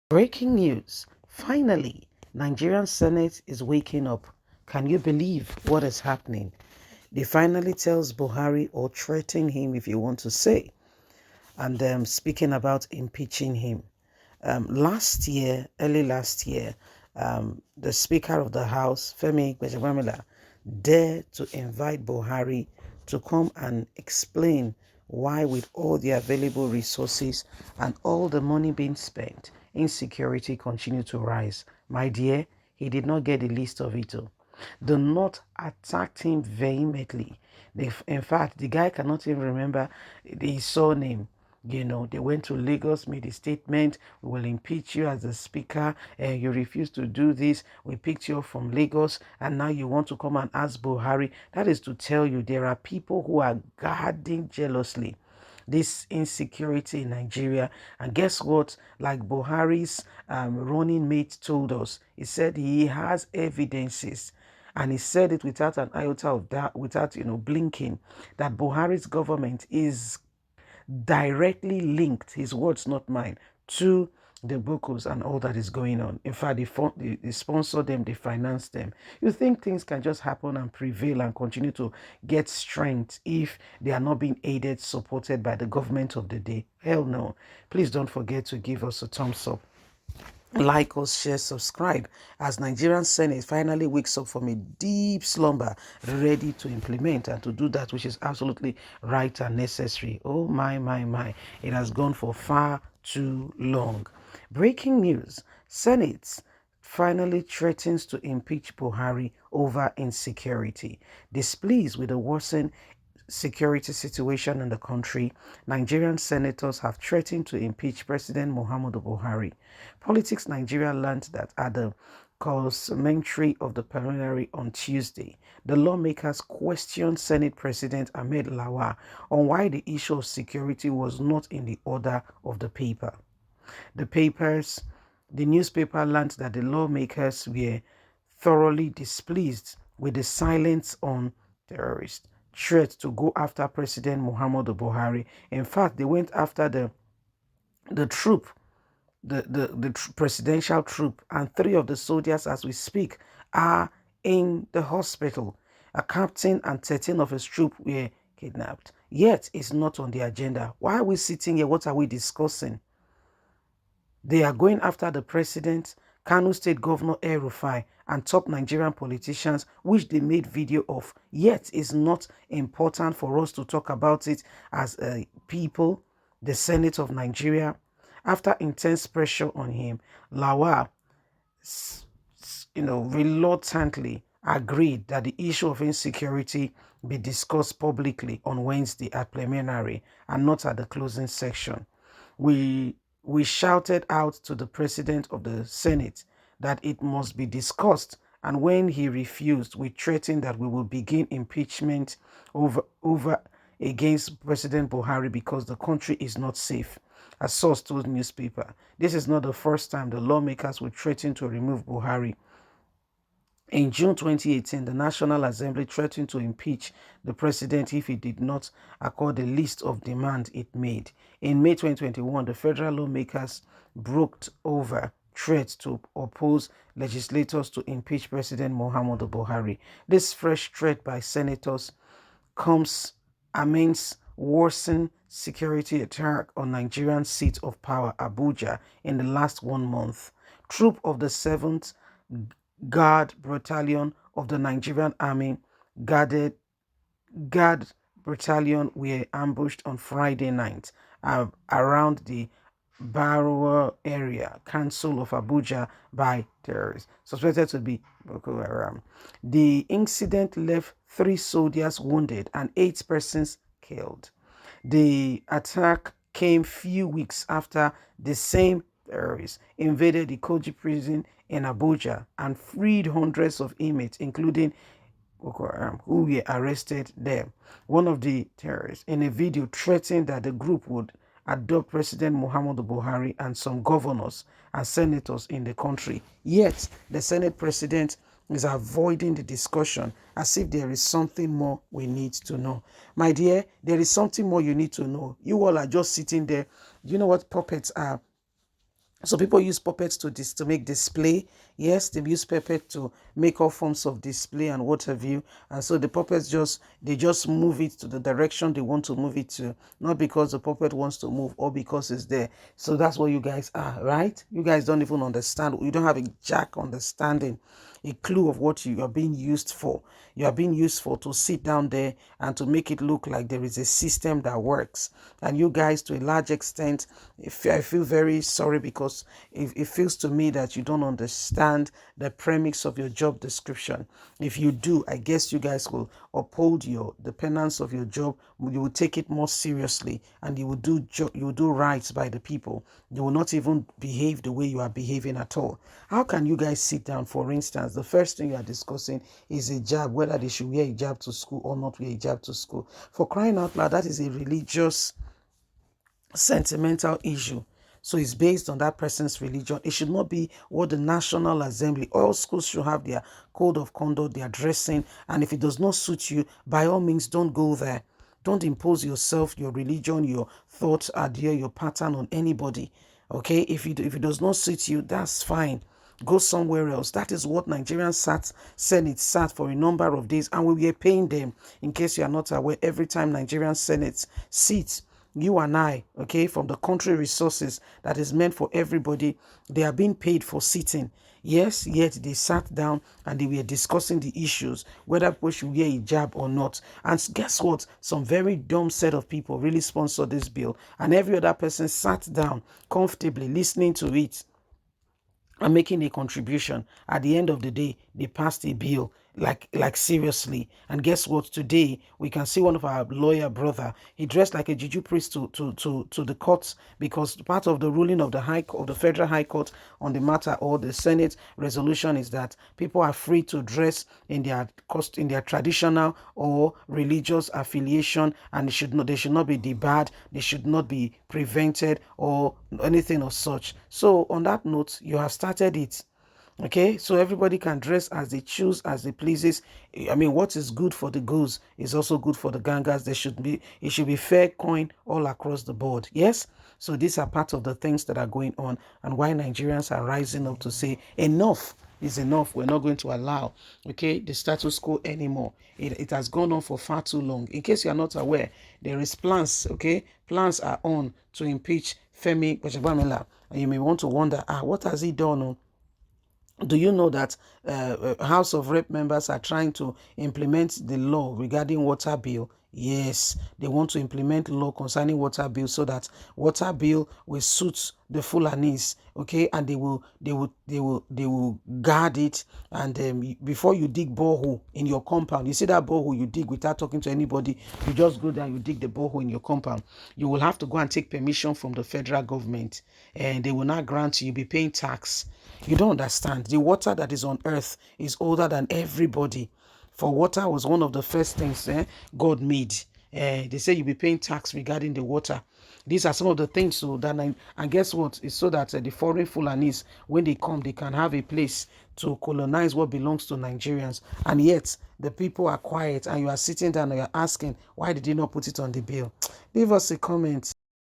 Breaking news. Finally, Nigerian Senate is waking up. Can you believe what is happening? They finally tells Buhari or threaten him if you want to say. And speaking about impeaching him. Early last year, the Speaker of the House, Femi Gbejabamila, dared to invite Buhari to come and explain why, with all the available resources and all the money being spent, insecurity continued to rise. My dear, he did not get a list of it. The North attacked him vehemently. In fact, the guy cannot even remember his surname. They went to Lagos, made a statement, we will impeach you as the speaker, and you refuse to do this. We picked you up from Lagos, and now you want to come and ask Buhari. That is to tell you there are people who are guarding jealously this insecurity in Nigeria. And guess what? Like Buhari's running mate told us, he said he has evidences, and he said it without an iota of doubt, without blinking, that Buhari's government is directly linked, his words not mine, to the Bokos and all that is going on. In fact, they sponsor them, they finance them. You think things can just happen and prevail and continue to get strength if they are not being aided, supported by the government of the day? Hell no. Please don't forget to give us a thumbs up, like us, share, subscribe, as Nigerian Senate finally wakes up from a deep slumber, ready to implement and to do that which is absolutely right and necessary. Oh my, it has gone for far too long. Breaking news. Senate finally threatens to impeach Buhari over insecurity. Displeased with the worsened security situation in the country, Nigerian senators have threatened to impeach President Muhammadu Buhari. Politics Nigeria learned that at the commentary of the plenary on Tuesday, the lawmakers questioned Senate President Ahmed Lawal on why the issue of security was not in the order of the paper. The newspaper learned that the lawmakers were thoroughly displeased with the silence on terrorists threat to go after President Muhammadu Buhari. In fact, they went after the troop, the presidential troop, and 3 of the soldiers, as we speak, are in the hospital. A captain and 13 of his troop were kidnapped. Yet, it's not on the agenda. Why are we sitting here? What are we discussing? They are going after the president, Kano State Governor El-Rufai, and top Nigerian politicians, which they made video of. Yet, it's not important for us to talk about it as a people, the Senate of Nigeria. After intense pressure on him, Lawal, reluctantly agreed that the issue of insecurity be discussed publicly on Wednesday at plenary and not at the closing section. We shouted out to the president of the Senate that it must be discussed, and when he refused, we threatened that we will begin impeachment over against President Buhari because the country is not safe. A source told newspaper, this is not the first time the lawmakers will threaten to remove Buhari. In June 2018, the National Assembly threatened to impeach the president if he did not accord the list of demands it made. In May 2021, the federal lawmakers broke over threats to oppose legislators to impeach President Muhammadu Buhari. This fresh threat by senators comes amidst worsened security attack on Nigerian seat of power, Abuja, in the last 1 month. Troop of the 7th Guard Battalion of the Nigerian Army Guard Battalion were ambushed on Friday night around the Barowa area, Council of Abuja, by terrorists, suspected to be Boko Haram. The incident left 3 soldiers wounded and 8 persons killed. The attack came few weeks after the same terrorists invaded the Koji prison in Abuja and freed hundreds of inmates, including Boko Haram, who were arrested there. One of the terrorists, in a video, threatened that the group would adopt President Muhammadu Buhari and some governors and senators in the country. Yet, the Senate president is avoiding the discussion as if there is something more we need to know. My dear, there is something more you need to know. You all are just sitting there. You know what puppets are? So people use puppets to make display. Yes, they use puppet to make all forms of display and what have you. And so the puppets just move it to the direction they want to move it to, not because the puppet wants to move or because it's there. So that's what you guys are, right? You guys don't even understand. You don't have a jack understanding, a clue of what you are being used for. You are being used for to sit down there and to make it look like there is a system that works. And you guys, to a large extent, if I feel very sorry because it feels to me that you don't understand the premise of your job description. If you do, I guess you guys will uphold the penance of your job. You will take it more seriously, and you will do right by the people. You will not even behave the way you are behaving at all. How can you guys sit down? For instance, the first thing you are discussing is a hijab, whether they should wear a hijab to school or not wear a hijab to school. For crying out loud, that is a religious sentimental issue. So it's based on that person's religion. It should not be what the National Assembly, all schools should have their code of conduct, their dressing. And if it does not suit you, by all means, don't go there. Don't impose yourself, your religion, your thoughts, idea, your pattern on anybody. Okay? If it does not suit you, that's fine. Go somewhere else. That is what Nigerian Senate sat for a number of days, and we were paying them. In case you are not aware, every time Nigerian Senate sits, you and I, okay, from the country resources that is meant for everybody, they are being paid for sitting. Yes, yet they sat down and they were discussing the issues, whether people should wear a hijab or not. And guess what? Some very dumb set of people really sponsored this bill, and every other person sat down comfortably listening to it and making a contribution. At the end of the day, they passed a bill, like seriously. And guess what? Today we can see one of our lawyer brother. He dressed like a juju priest to the courts, because part of the ruling of the Federal High Court on the matter, or the Senate resolution, is that people are free to dress in their traditional or religious affiliation, and they should not be debarred, they should not be prevented or anything of such. So on that note, you have started it. Okay, so everybody can dress as they choose, as they pleases. I mean, what is good for the goose is also good for the gangas. It should be fair coin all across the board. Yes. So these are part of the things that are going on, and why Nigerians are rising up to say enough is enough. We're not going to allow, okay, the status quo anymore. It has gone on for far too long. In case you are not aware, there is plans, okay, plans are on to impeach Femi Gbajabiamila, and you may want to wonder, what has he done? Do you know that House of Rep members are trying to implement the law regarding water bill? Yes, they want to implement law concerning water bill, so that water bill will suit the Fulanis, okay, and they will guard it. And before you dig borehole in your compound, you see that borehole you dig without talking to anybody, you just go there, you dig the borehole in your compound. You will have to go and take permission from the federal government, and they will not grant you. You'll be paying tax. You don't understand. The water that is on earth is older than everybody. For water was one of the first things God made. They say you'll be paying tax regarding the water. These are some of the things. So that, and guess what? It's so that the foreign Fulanis, when they come, they can have a place to colonize what belongs to Nigerians. And yet the people are quiet, and you are sitting down and you are asking, why did you not put it on the bill? Leave us a comment.